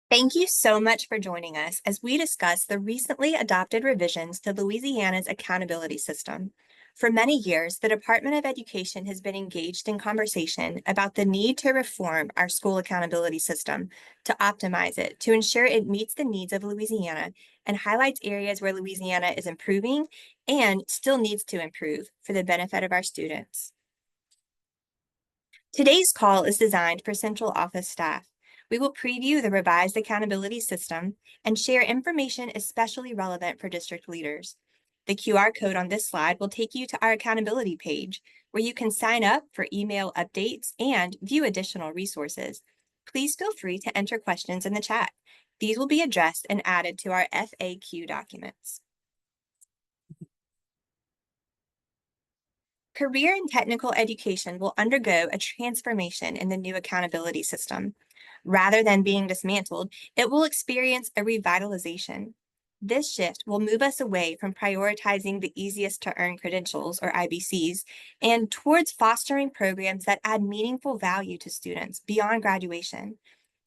Thank you so much for joining us as we discuss the recently adopted revisions to Louisiana's accountability system. For many years, the Department of Education has been engaged in conversation about the need to reform our school accountability system to optimize it, to ensure it meets the needs of Louisiana and highlights areas where Louisiana is improving and still needs to improve for the benefit of our students. Today's call is designed for central office staff. We will preview the revised accountability system and share information especially relevant for district leaders. The QR code on this slide will take you to our accountability page, where you can sign up for email updates and view additional resources. Please feel free to enter questions in the chat. These will be addressed and added to our FAQ documents. Career and technical education will undergo a transformation in the new accountability system. Rather than being dismantled, it will experience a revitalization. This shift will move us away from prioritizing the easiest to earn credentials, or IBCs, and towards fostering programs that add meaningful value to students beyond graduation.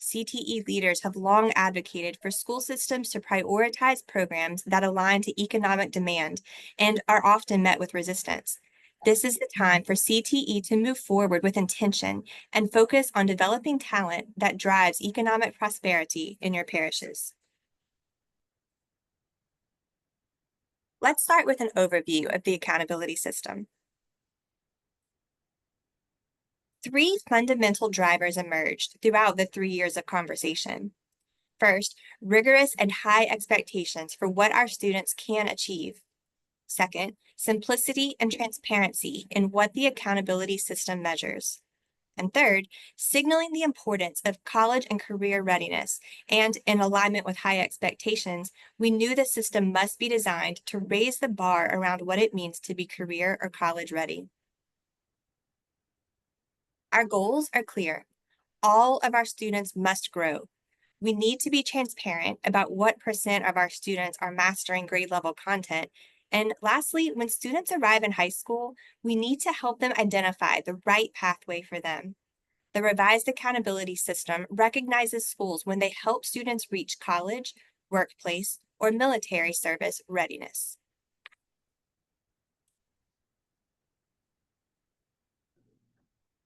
CTE leaders have long advocated for school systems to prioritize programs that align to economic demand and are often met with resistance. This is the time for CTE to move forward with intention and focus on developing talent that drives economic prosperity in your parishes. Let's start with an overview of the accountability system. Three fundamental drivers emerged throughout the 3 years of conversation. First, rigorous and high expectations for what our students can achieve. Second, simplicity and transparency in what the accountability system measures. And third, signaling the importance of college and career readiness. And in alignment with high expectations, we knew the system must be designed to raise the bar around what it means to be career or college ready. Our goals are clear. All of our students must grow. We need to be transparent about what percent of our students are mastering grade level content. And lastly, when students arrive in high school, we need to help them identify the right pathway for them. The revised accountability system recognizes schools when they help students reach college, workplace, or military service readiness.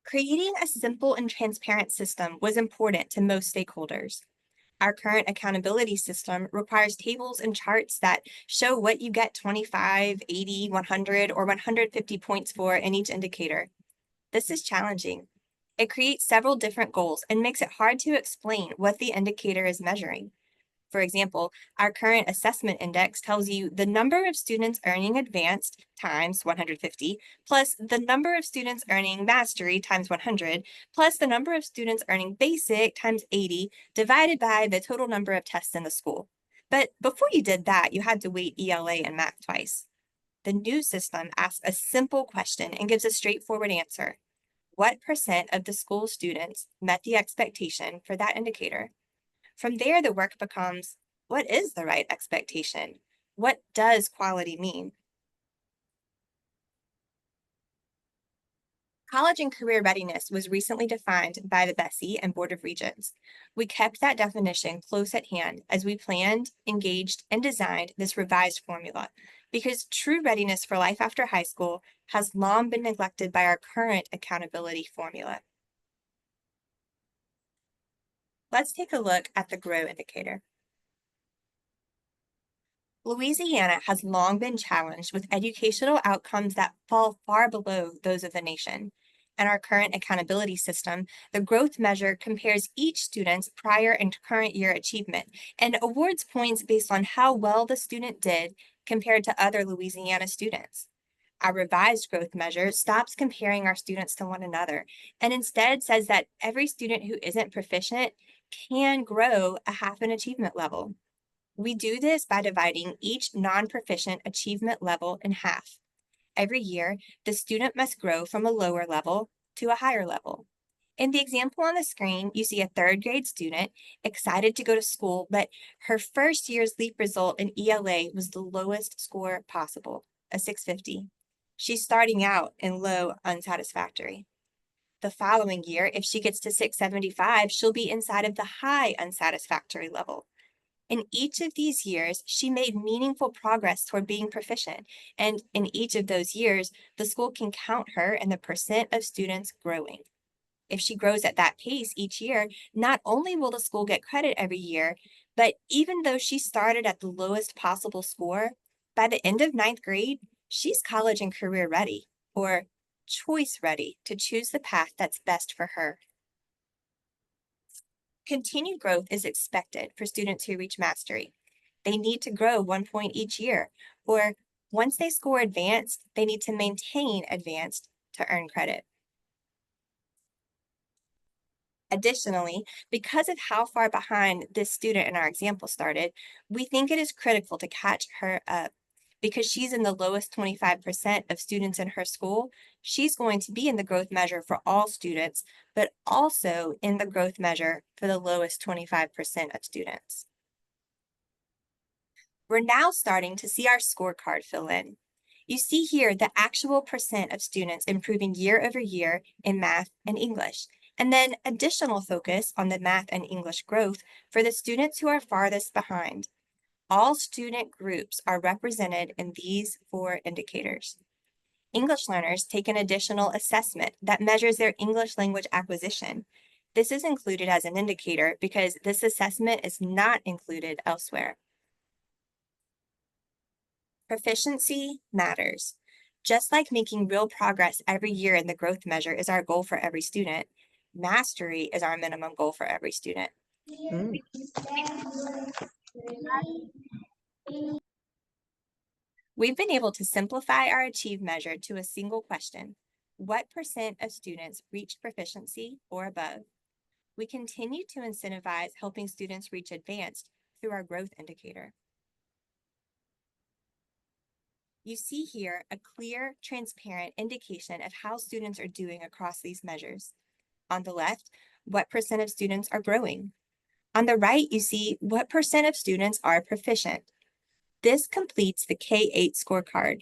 Creating a simple and transparent system was important to most stakeholders. Our current accountability system requires tables and charts that show what you get 25, 80, 100, or 150 points for in each indicator. This is challenging. It creates several different goals and makes it hard to explain what the indicator is measuring. For example, our current assessment index tells you the number of students earning advanced times 150, plus the number of students earning mastery times 100, plus the number of students earning basic times 80, divided by the total number of tests in the school. But before you did that, you had to weight ELA and math twice. The new system asks a simple question and gives a straightforward answer. What percent of the school students met the expectation for that indicator? From there, the work becomes, what is the right expectation? What does quality mean? College and career readiness was recently defined by the BESI and Board of Regents. We kept that definition close at hand as we planned, engaged, and designed this revised formula, because true readiness for life after high school has long been neglected by our current accountability formula. Let's take a look at the GROW indicator. Louisiana has long been challenged with educational outcomes that fall far below those of the nation. In our current accountability system, the growth measure compares each student's prior and current year achievement and awards points based on how well the student did compared to other Louisiana students. Our revised growth measure stops comparing our students to one another and instead says that every student who isn't proficient can grow a half an achievement level. We do this by dividing each non-proficient achievement level in half. Every year, the student must grow from a lower level to a higher level. In the example on the screen, you see a third grade student excited to go to school, but her first year's LEAP result in ELA was the lowest score possible, a 650. She's starting out in low unsatisfactory. The following year, if she gets to 675, she'll be inside of the high unsatisfactory level. In each of these years, she made meaningful progress toward being proficient, and in each of those years, the school can count her in the percent of students growing. If she grows at that pace each year, not only will the school get credit every year, but even though she started at the lowest possible score, by the end of ninth grade, she's college and career ready, or choice ready, to choose the path that's best for her. Continued growth is expected for students who reach mastery. They need to grow 1 point each year, or once they score advanced, they need to maintain advanced to earn credit. Additionally, because of how far behind this student in our example started, we think it is critical to catch her up. Because she's in the lowest 25% of students in her school, she's going to be in the growth measure for all students, but also in the growth measure for the lowest 25% of students. We're now starting to see our scorecard fill in. You see here the actual percent of students improving year over year in math and English, and then additional focus on the math and English growth for the students who are farthest behind. All student groups are represented in these 4 indicators. English learners take an additional assessment that measures their English language acquisition. This is included as an indicator because this assessment is not included elsewhere. Proficiency matters. Just like making real progress every year in the growth measure is our goal for every student, mastery is our minimum goal for every student. We've been able to simplify our Achieve measure to a single question. What percent of students reached proficiency or above? We continue to incentivize helping students reach advanced through our growth indicator. You see here a clear, transparent indication of how students are doing across these measures. On the left, what percent of students are growing? On the right, you see what percent of students are proficient. This completes the K-8 scorecard.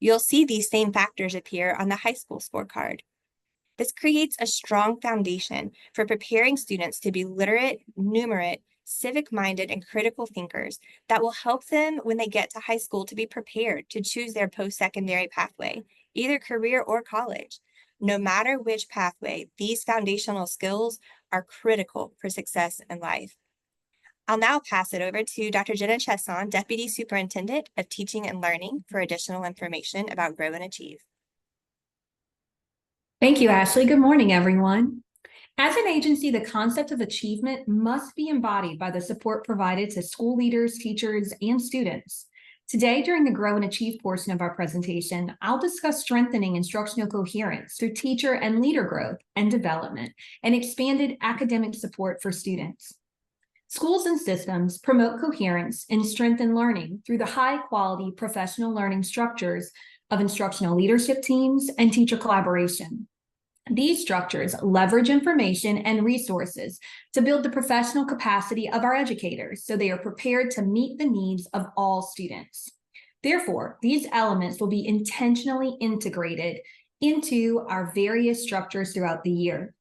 You'll see these same factors appear on the high school scorecard. This creates a strong foundation for preparing students to be literate, numerate, civic-minded, and critical thinkers that will help them when they get to high school to be prepared to choose their post-secondary pathway, either career or college. No matter which pathway, these foundational skills are critical for success in life. I'll now pass it over to Dr. Jenna Chesson, Deputy Superintendent of Teaching and Learning, for additional information about Grow and Achieve. Thank you, Ashley. Good morning, everyone. As an agency, the concept of achievement must be embodied by the support provided to school leaders, teachers, and students. Today, during the Grow and Achieve portion of our presentation, I'll discuss strengthening instructional coherence through teacher and leader growth and development and expanded academic support for students. Schools and systems promote coherence and strengthen learning through the high-quality professional learning structures of instructional leadership teams and teacher collaboration. These structures leverage information and resources to build the professional capacity of our educators so they are prepared to meet the needs of all students. Therefore, these elements will be intentionally integrated into our various structures throughout the year.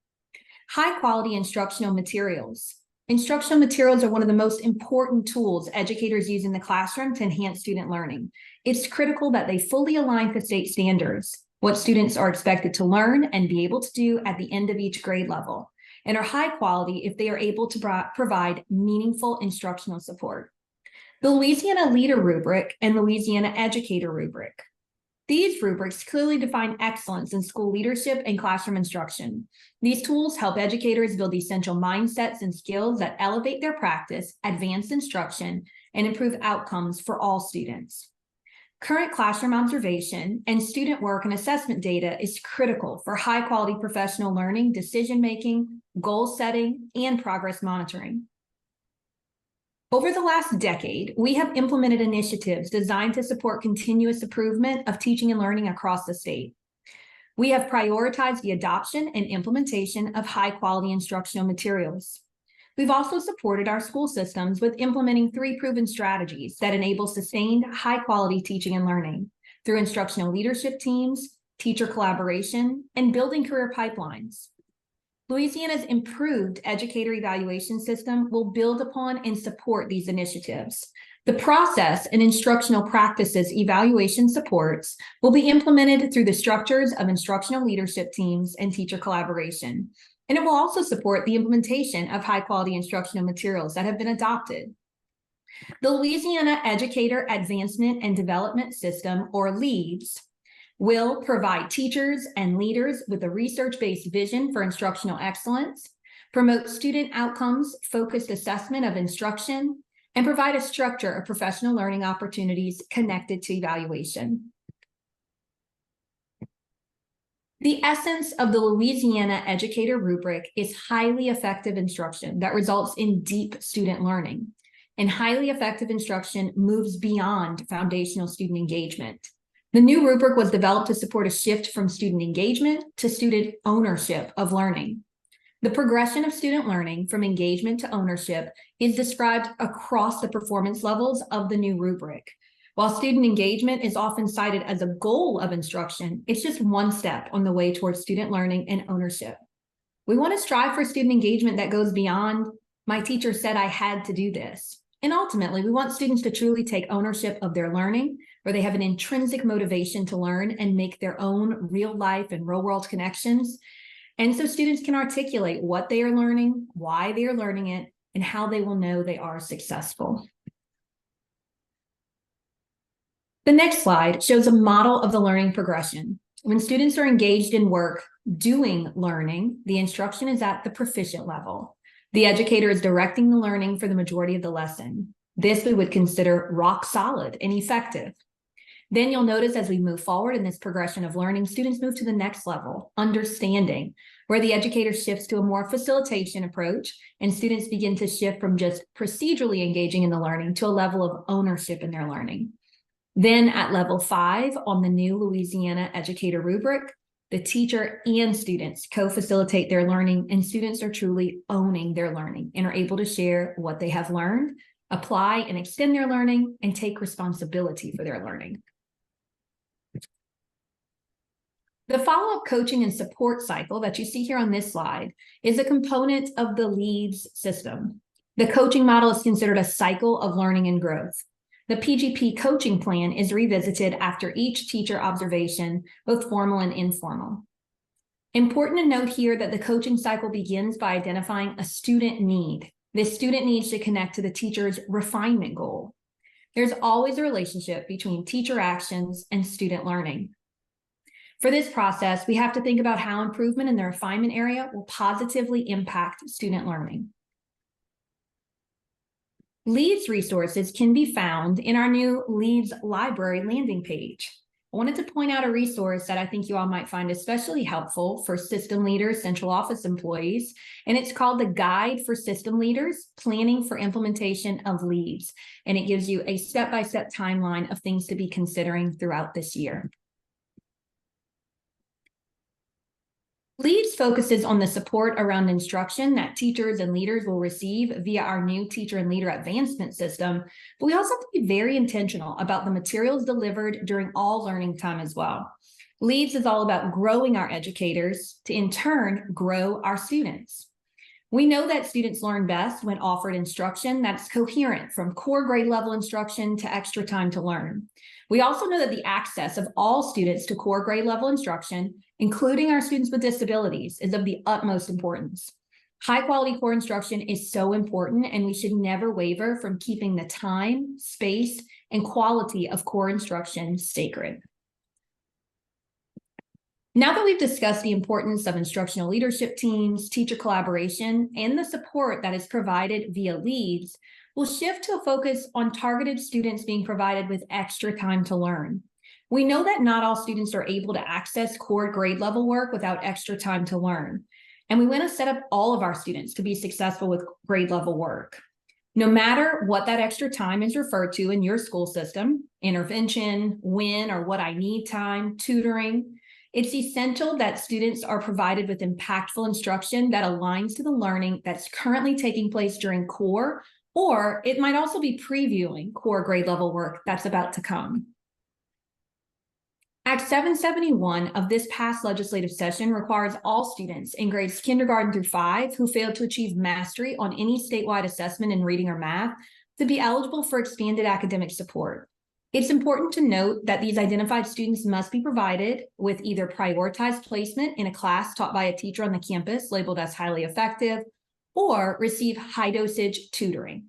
High-quality instructional materials. Instructional materials are one of the most important tools educators use in the classroom to enhance student learning. It's critical that they fully align to state standards, what students are expected to learn and be able to do at the end of each grade level, and are high quality if they are able to provide meaningful instructional support. The Louisiana Leader Rubric and Louisiana Educator Rubric. These rubrics clearly define excellence in school leadership and classroom instruction. These tools help educators build essential mindsets and skills that elevate their practice, advance instruction, and improve outcomes for all students. Current classroom observation and student work and assessment data is critical for high-quality professional learning, decision-making, goal setting, and progress monitoring. Over the last decade, we have implemented initiatives designed to support continuous improvement of teaching and learning across the state. We have prioritized the adoption and implementation of high-quality instructional materials. We've also supported our school systems with implementing 3 proven strategies that enable sustained high-quality teaching and learning through instructional leadership teams, teacher collaboration, and building career pipelines. Louisiana's improved educator evaluation system will build upon and support these initiatives. The process and instructional practices evaluation supports will be implemented through the structures of instructional leadership teams and teacher collaboration. And it will also support the implementation of high-quality instructional materials that have been adopted. The Louisiana Educator Advancement and Development System, or LEADS, will provide teachers and leaders with a research-based vision for instructional excellence, promote student outcomes-focused assessment of instruction, and provide a structure of professional learning opportunities connected to evaluation. The essence of the Louisiana Educator Rubric is highly effective instruction that results in deep student learning. And highly effective instruction moves beyond foundational student engagement. The new rubric was developed to support a shift from student engagement to student ownership of learning. The progression of student learning from engagement to ownership is described across the performance levels of the new rubric. While student engagement is often cited as a goal of instruction, it's just one step on the way towards student learning and ownership. We want to strive for student engagement that goes beyond, my teacher said I had to do this. And ultimately, we want students to truly take ownership of their learning, where they have an intrinsic motivation to learn and make their own real life and real world connections. And so students can articulate what they are learning, why they are learning it, and how they will know they are successful. The next slide shows a model of the learning progression. When students are engaged in work doing learning, the instruction is at the proficient level. The educator is directing the learning for the majority of the lesson. This we would consider rock solid and effective. Then you'll notice as we move forward in this progression of learning, students move to the next level, understanding, where the educator shifts to a more facilitation approach and students begin to shift from just procedurally engaging in the learning to a level of ownership in their learning. Then at level 5 on the new Louisiana Educator Rubric, the teacher and students co-facilitate their learning, and students are truly owning their learning and are able to share what they have learned, apply and extend their learning, and take responsibility for their learning. The follow-up coaching and support cycle that you see here on this slide is a component of the LEADS system. The coaching model is considered a cycle of learning and growth. The PGP coaching plan is revisited after each teacher observation, both formal and informal. Important to note here that the coaching cycle begins by identifying a student need. This student needs to connect to the teacher's refinement goal. There's always a relationship between teacher actions and student learning. For this process, we have to think about how improvement in the refinement area will positively impact student learning. LEADS resources can be found in our new LEADS library landing page. I wanted to point out a resource that I think you all might find especially helpful for system leaders, central office employees, and it's called the Guide for System Leaders, Planning for Implementation of LEADS, and it gives you a step-by-step timeline of things to be considering throughout this year. LEADS focuses on the support around instruction that teachers and leaders will receive via our new teacher and leader advancement system, but we also have to be very intentional about the materials delivered during all learning time as well. LEADS is all about growing our educators to in turn grow our students. We know that students learn best when offered instruction that's coherent, from core grade level instruction to extra time to learn. We also know that the access of all students to core grade level instruction, including our students with disabilities, is of the utmost importance. High quality core instruction is so important, and we should never waver from keeping the time, space, and quality of core instruction sacred. Now that we've discussed the importance of instructional leadership teams, teacher collaboration, and the support that is provided via LEADS, we'll shift to a focus on targeted students being provided with extra time to learn. We know that not all students are able to access core grade level work without extra time to learn. And we want to set up all of our students to be successful with grade level work. No matter what that extra time is referred to in your school system, intervention, when or what I need time, tutoring, it's essential that students are provided with impactful instruction that aligns to the learning that's currently taking place during core, or it might also be previewing core grade level work that's about to come. Act 771 of this past legislative session requires all students in grades kindergarten through 5 who failed to achieve mastery on any statewide assessment in reading or math to be eligible for expanded academic support. It's important to note that these identified students must be provided with either prioritized placement in a class taught by a teacher on the campus labeled as highly effective, or receive high dosage tutoring.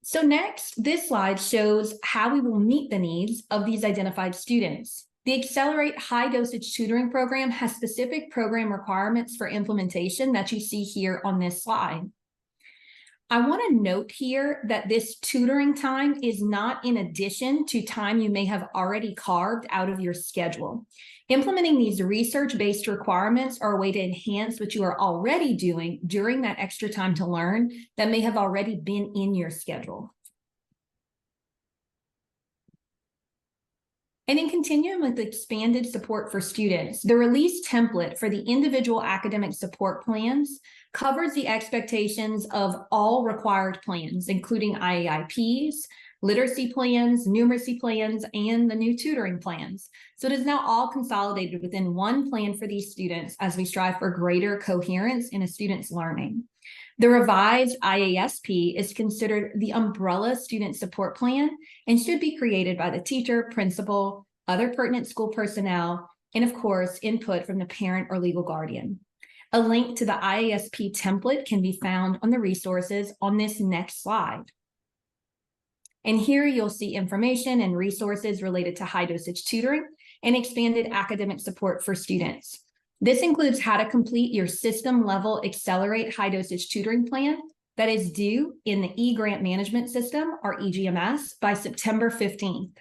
So next, this slide shows how we will meet the needs of these identified students. The Accelerate High Dosage Tutoring Program has specific program requirements for implementation that you see here on this slide. I want to note here that this tutoring time is not in addition to time you may have already carved out of your schedule. Implementing these research-based requirements are a way to enhance what you are already doing during that extra time to learn that may have already been in your schedule. And in continuing with expanded support for students, the release template for the individual academic support plans covers the expectations of all required plans, including IEIPs, literacy plans, numeracy plans, and the new tutoring plans. So it is now all consolidated within one plan for these students as we strive for greater coherence in a student's learning. The revised IASP is considered the umbrella student support plan and should be created by the teacher, principal, other pertinent school personnel, and of course, input from the parent or legal guardian. A link to the IASP template can be found on the resources on this next slide. And here you'll see information and resources related to high dosage tutoring and expanded academic support for students. This includes how to complete your system level Accelerate High Dosage Tutoring Plan that is due in the e-grant management system, or EGMS, by September 15th.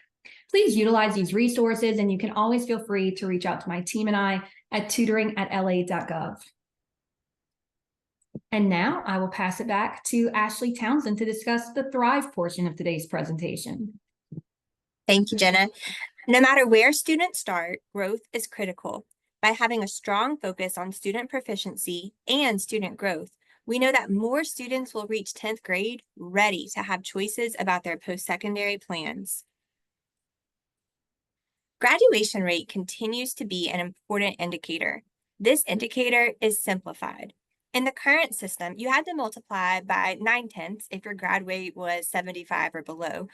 Please utilize these resources, and you can always feel free to reach out to my team and I at tutoring@la.gov. And now I will pass it back to Ashley Townsend to discuss the Thrive portion of today's presentation. Thank you, Jenna. No matter where students start, growth is critical. By having a strong focus on student proficiency and student growth, we know that more students will reach 10th grade ready to have choices about their post-secondary plans. Graduation rate continues to be an important indicator. This indicator is simplified. In the current system, you had to multiply by 9/10 if your grad rate was 75 or below,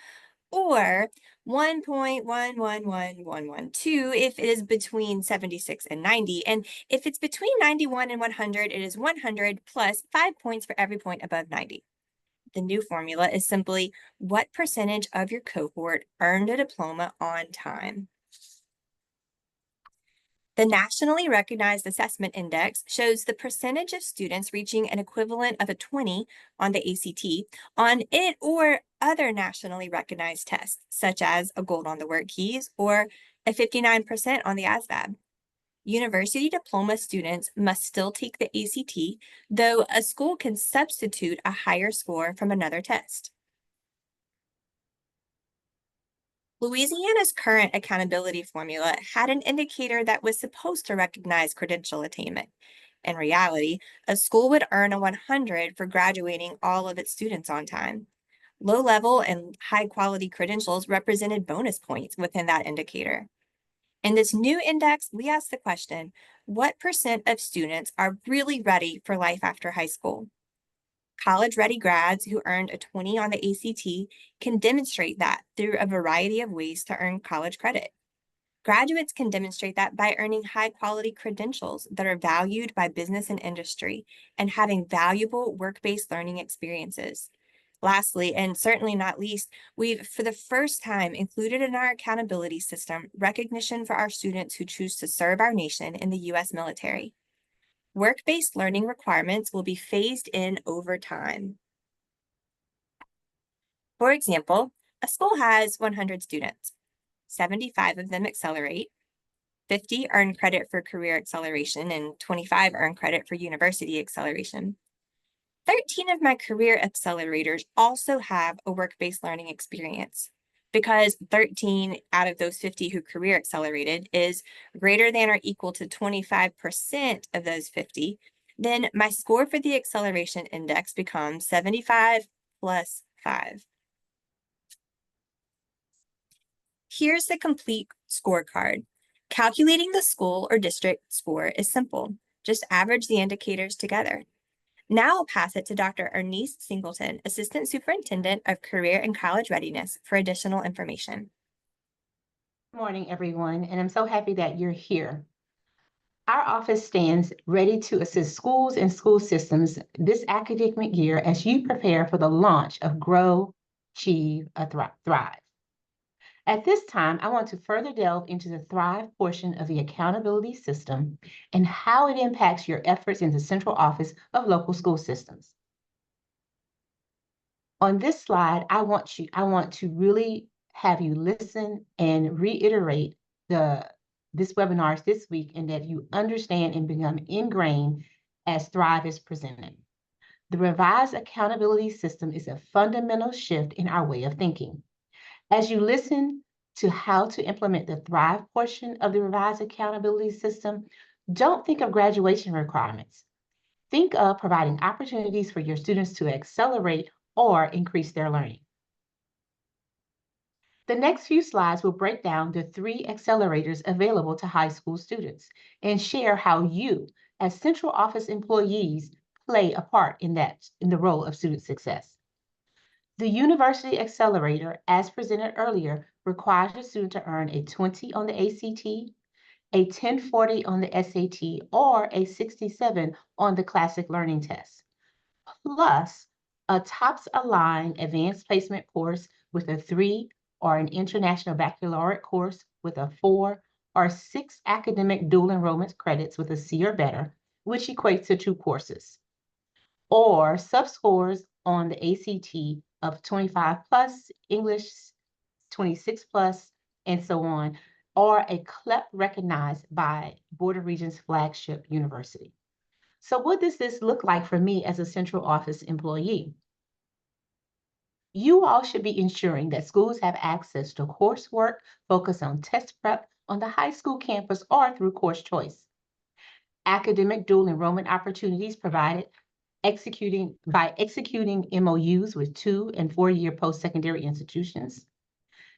or 1.111112 if it is between 76 and 90. And if it's between 91 and 100, it is 100 plus 5 points for every point above 90. The new formula is simply what percentage of your cohort earned a diploma on time. The nationally recognized assessment index shows the percentage of students reaching an equivalent of a 20 on the ACT on it or other nationally recognized tests, such as a gold on the work keys or a 59% on the ASVAB. University diploma students must still take the ACT, though a school can substitute a higher score from another test. Louisiana's current accountability formula had an indicator that was supposed to recognize credential attainment. In reality, a school would earn a 100 for graduating all of its students on time. Low-level and high-quality credentials represented bonus points within that indicator. In this new index, we asked the question, what percent of students are really ready for life after high school? College-ready grads who earned a 20 on the ACT can demonstrate that through a variety of ways to earn college credit. Graduates can demonstrate that by earning high-quality credentials that are valued by business and industry and having valuable work-based learning experiences. Lastly, and certainly not least, we've, for the first time, included in our accountability system recognition for our students who choose to serve our nation in the U.S. military. Work-based learning requirements will be phased in over time. For example, a school has 100 students. 75 of them accelerate, 50 earn credit for career acceleration, and 25 earn credit for university acceleration. 13 of my career accelerators also have a work-based learning experience. Because 13 out of those 50 who career accelerated is greater than or equal to 25% of those 50, then my score for the acceleration index becomes 75 plus 5. Here's the complete scorecard. Calculating the school or district score is simple. Just average the indicators together. Now I'll pass it to Dr. Ernest Singleton, Assistant Superintendent of Career and College Readiness, for additional information. Good morning, everyone, and I'm so happy that you're here. Our office stands ready to assist schools and school systems this academic year as you prepare for the launch of Grow, Achieve, Thrive. At this time, I want to further delve into the Thrive portion of the accountability system and how it impacts your efforts in the central office of local school systems. On this slide, I want to really have you listen and reiterate this webinar this week, and that you understand and become ingrained as Thrive is presented. The revised accountability system is a fundamental shift in our way of thinking. As you listen to how to implement the Thrive portion of the revised accountability system, don't think of graduation requirements. Think of providing opportunities for your students to accelerate or increase their learning. The next few slides will break down the 3 accelerators available to high school students and share how you, as central office employees, play a part in the role of student success. The University Accelerator, as presented earlier, requires a student to earn a 20 on the ACT, a 1040 on the SAT, or a 67 on the Classic Learning Test, plus a TOPS-aligned advanced placement course with a 3, or an international baccalaureate course with a 4, or 6 academic dual enrollment credits with a C or better, which equates to 2 courses, or subscores on the ACT of 25 plus, English 26 plus, and so on, or a CLEP recognized by Board of Regents flagship university. So what does this look like for me as a central office employee? You all should be ensuring that schools have access to coursework focused on test prep on the high school campus or through course choice. Academic dual enrollment opportunities provided executing MOUs with 2- and 4-year post-secondary institutions.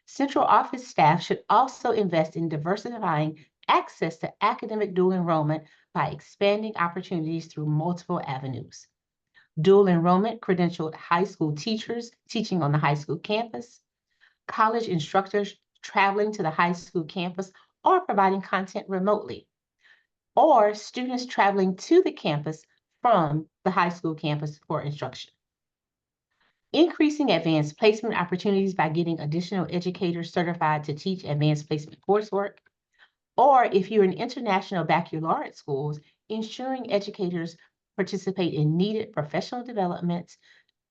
Central office staff should also invest in diversifying access to academic dual enrollment by expanding opportunities through multiple avenues. Dual enrollment credentialed high school teachers teaching on the high school campus, college instructors traveling to the high school campus or providing content remotely, or students traveling to the campus from the high school campus for instruction. Increasing advanced placement opportunities by getting additional educators certified to teach advanced placement coursework, or if you're in international baccalaureate schools, ensuring educators participate in needed professional developments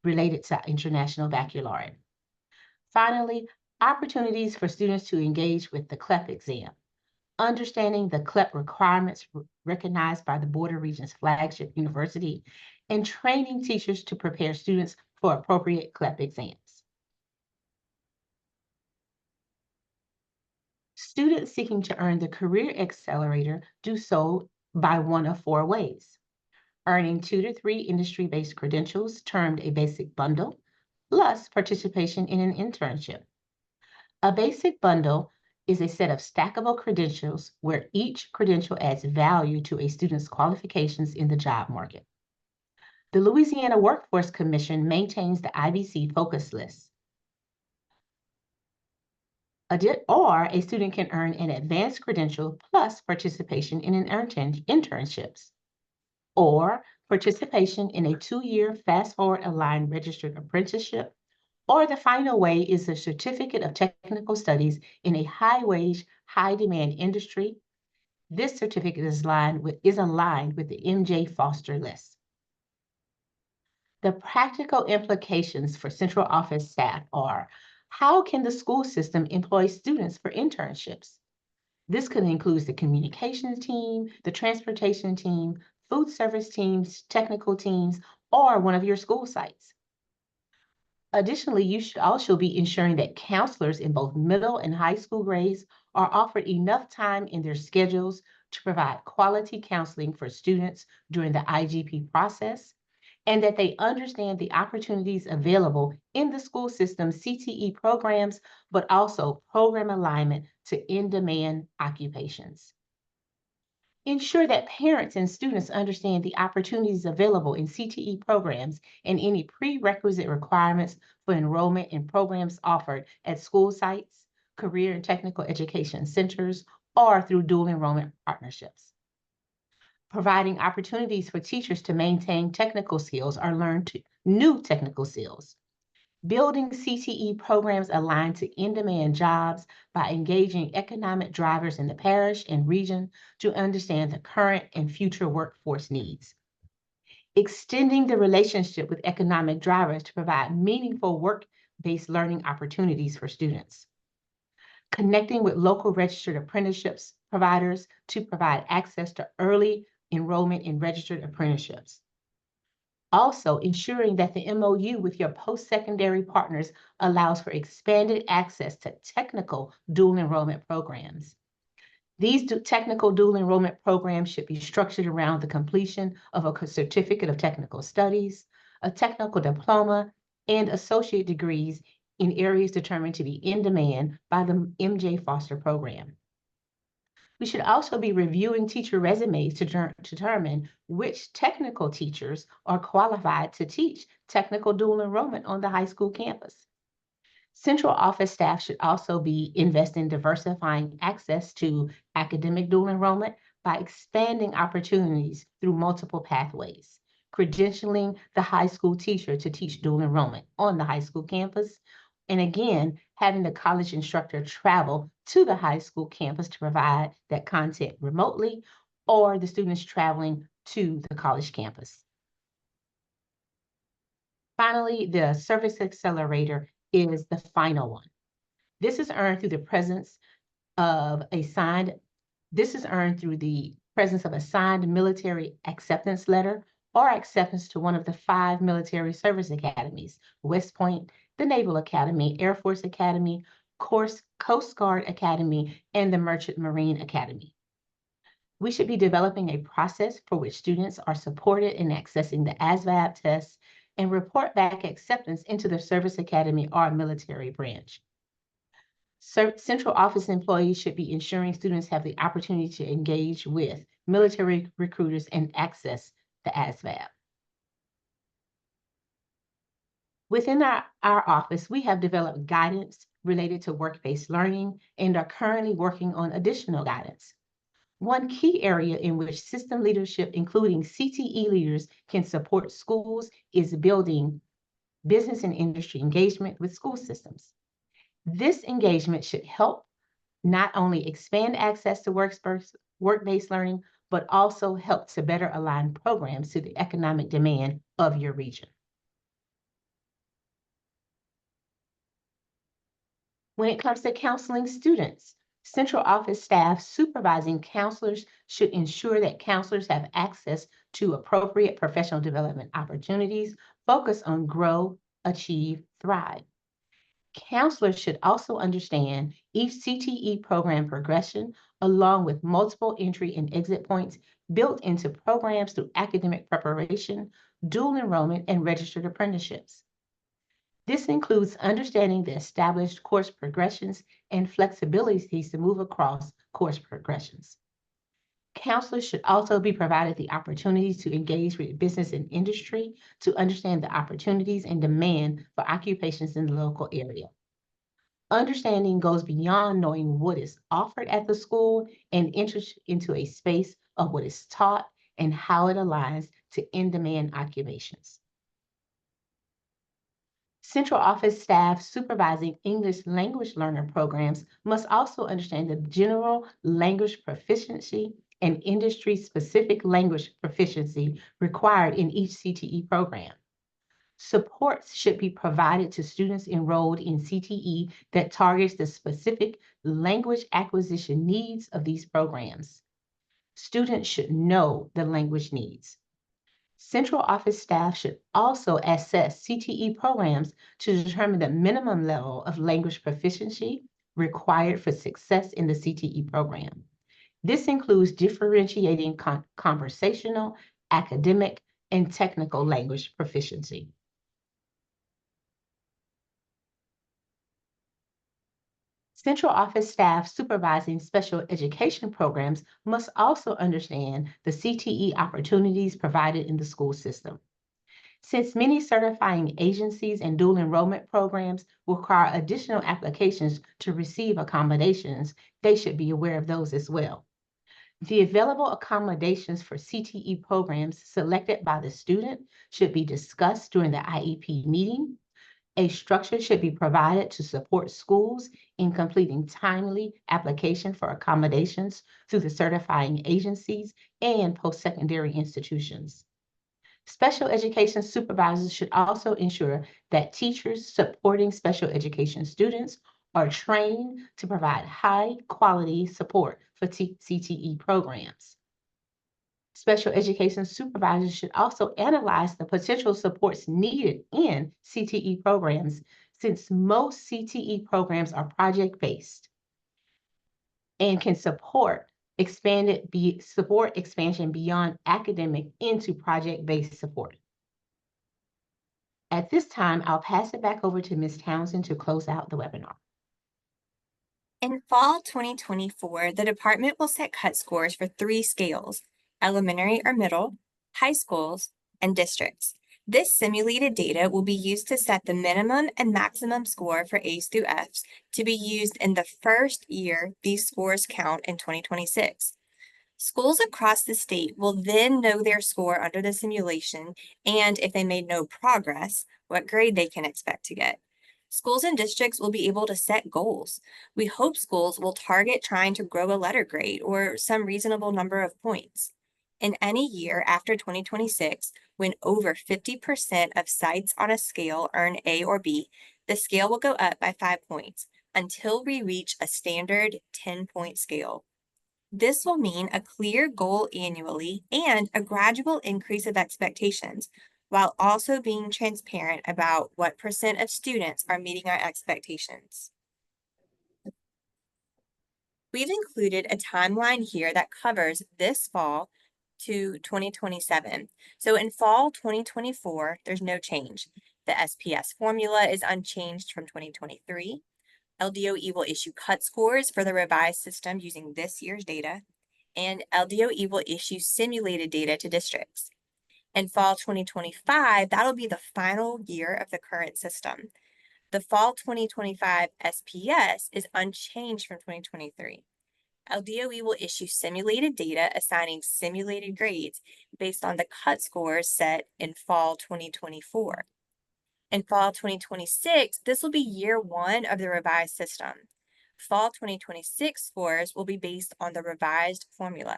related to international baccalaureate. Finally, opportunities for students to engage with the CLEP exam, understanding the CLEP requirements recognized by the Board of Regents flagship university, and training teachers to prepare students for appropriate CLEP exams. Students seeking to earn the Career Accelerator do so by one of 4 ways: earning 2 to 3 industry-based credentials termed a basic bundle, plus participation in an internship. A basic bundle is a set of stackable credentials where each credential adds value to a student's qualifications in the job market. The Louisiana Workforce Commission maintains the IBC focus list. Or a student can earn an advanced credential plus participation in an internships, or participation in a 2-year fast-forward aligned registered apprenticeship, or the final way is a certificate of technical studies in a high-wage, high-demand industry. This certificate is aligned with the MJ Foster list. The practical implications for central office staff are: how can the school system employ students for internships? This could include the communications team, the transportation team, food service teams, technical teams, or one of your school sites. Additionally, you should also be ensuring that counselors in both middle and high school grades are offered enough time in their schedules to provide quality counseling for students during the IGP process, and that they understand the opportunities available in the school system CTE programs, but also program alignment to in-demand occupations. Ensure that parents and students understand the opportunities available in CTE programs and any prerequisite requirements for enrollment in programs offered at school sites, career and technical education centers, or through dual enrollment partnerships. Providing opportunities for teachers to maintain technical skills or learn new technical skills. Building CTE programs aligned to in-demand jobs by engaging economic drivers in the parish and region to understand the current and future workforce needs. Extending the relationship with economic drivers to provide meaningful work-based learning opportunities for students. Connecting with local registered apprenticeships providers to provide access to early enrollment in registered apprenticeships. Also, ensuring that the MOU with your post-secondary partners allows for expanded access to technical dual enrollment programs. These technical dual enrollment programs should be structured around the completion of a certificate of technical studies, a technical diploma, and associate degrees in areas determined to be in demand by the MJ Foster program. We should also be reviewing teacher resumes to determine which technical teachers are qualified to teach technical dual enrollment on the high school campus. Central office staff should also be investing in diversifying access to academic dual enrollment by expanding opportunities through multiple pathways, credentialing the high school teacher to teach dual enrollment on the high school campus, and again, having the college instructor travel to the high school campus to provide that content remotely, or the students traveling to the college campus. Finally, the service accelerator is the final one. This is earned through the presence of a signed military acceptance letter or acceptance to one of the 5 military service academies: West Point, the Naval Academy, Air Force Academy, Coast Guard Academy, and the Merchant Marine Academy. We should be developing a process for which students are supported in accessing the ASVAB tests and report back acceptance into the service academy or military branch. Central office employees should be ensuring students have the opportunity to engage with military recruiters and access the ASVAB. Within our office, we have developed guidance related to work-based learning and are currently working on additional guidance. One key area in which system leadership, including CTE leaders, can support schools is building business and industry engagement with school systems. This engagement should help not only expand access to work-based learning, but also help to better align programs to the economic demand of your region. When it comes to counseling students, central office staff supervising counselors should ensure that counselors have access to appropriate professional development opportunities focused on grow, achieve, thrive. Counselors should also understand each CTE program progression along with multiple entry and exit points built into programs through academic preparation, dual enrollment, and registered apprenticeships. This includes understanding the established course progressions and flexibilities to move across course progressions. Counselors should also be provided the opportunity to engage with business and industry to understand the opportunities and demand for occupations in the local area. Understanding goes beyond knowing what is offered at the school and enters into a space of what is taught and how it aligns to in-demand occupations. Central office staff supervising English language learner programs must also understand the general language proficiency and industry-specific language proficiency required in each CTE program. Supports should be provided to students enrolled in CTE that targets the specific language acquisition needs of these programs. Students should know the language needs. Central office staff should also assess CTE programs to determine the minimum level of language proficiency required for success in the CTE program. This includes differentiating conversational, academic, and technical language proficiency. Central office staff supervising special education programs must also understand the CTE opportunities provided in the school system. Since many certifying agencies and dual enrollment programs require additional applications to receive accommodations, they should be aware of those as well. The available accommodations for CTE programs selected by the student should be discussed during the IEP meeting. A structure should be provided to support schools in completing timely application for accommodations through the certifying agencies and post-secondary institutions. Special education supervisors should also ensure that teachers supporting special education students are trained to provide high-quality support for CTE programs. Special education supervisors should also analyze the potential supports needed in CTE programs, since most CTE programs are project-based and can support expansion beyond academic into project-based support. At this time, I'll pass it back over to Ms. Townsend to close out the webinar. In fall 2024, the department will set cut scores for 3 scales: elementary or middle, high schools, and districts. This simulated data will be used to set the minimum and maximum score for A's through F's to be used in the first year these scores count in 2026. Schools across the state will then know their score under the simulation and, if they made no progress, what grade they can expect to get. Schools and districts will be able to set goals. We hope schools will target trying to grow a letter grade or some reasonable number of points. In any year after 2026, when over 50% of sites on a scale earn A or B, the scale will go up by 5 points until we reach a standard 10-point scale. This will mean a clear goal annually and a gradual increase of expectations, while also being transparent about what percent of students are meeting our expectations. We've included a timeline here that covers this fall to 2027. So in fall 2024, there's no change. The SPS formula is unchanged from 2023. LDOE will issue cut scores for the revised system using this year's data, and LDOE will issue simulated data to districts. In fall 2025, that'll be the final year of the current system. The fall 2025 SPS is unchanged from 2023. LDOE will issue simulated data assigning simulated grades based on the cut scores set in fall 2024. In fall 2026, this will be year 1 of the revised system. Fall 2026 scores will be based on the revised formula.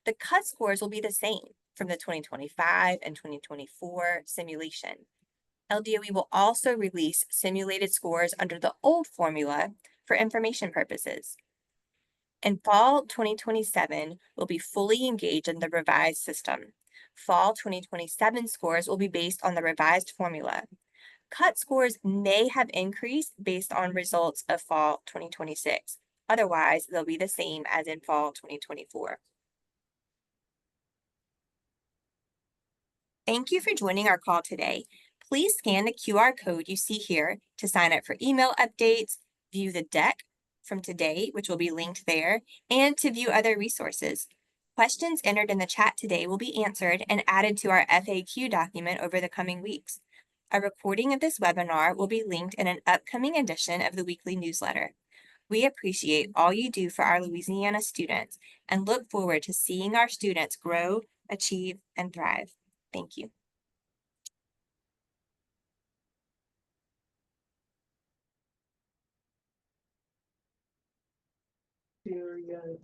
The cut scores will be the same from the 2025 and 2024 simulation. LDOE will also release simulated scores under the old formula for information purposes. In fall 2027, we'll be fully engaged in the revised system. Fall 2027 scores will be based on the revised formula. Cut scores may have increased based on results of fall 2026. Otherwise, they'll be the same as in fall 2024. Thank you for joining our call today. Please scan the QR code you see here to sign up for email updates, view the deck from today, which will be linked there, and to view other resources. Questions entered in the chat today will be answered and added to our FAQ document over the coming weeks. A recording of this webinar will be linked in an upcoming edition of the weekly newsletter. We appreciate all you do for our Louisiana students and look forward to seeing our students grow, achieve, and thrive. Thank you. Very good.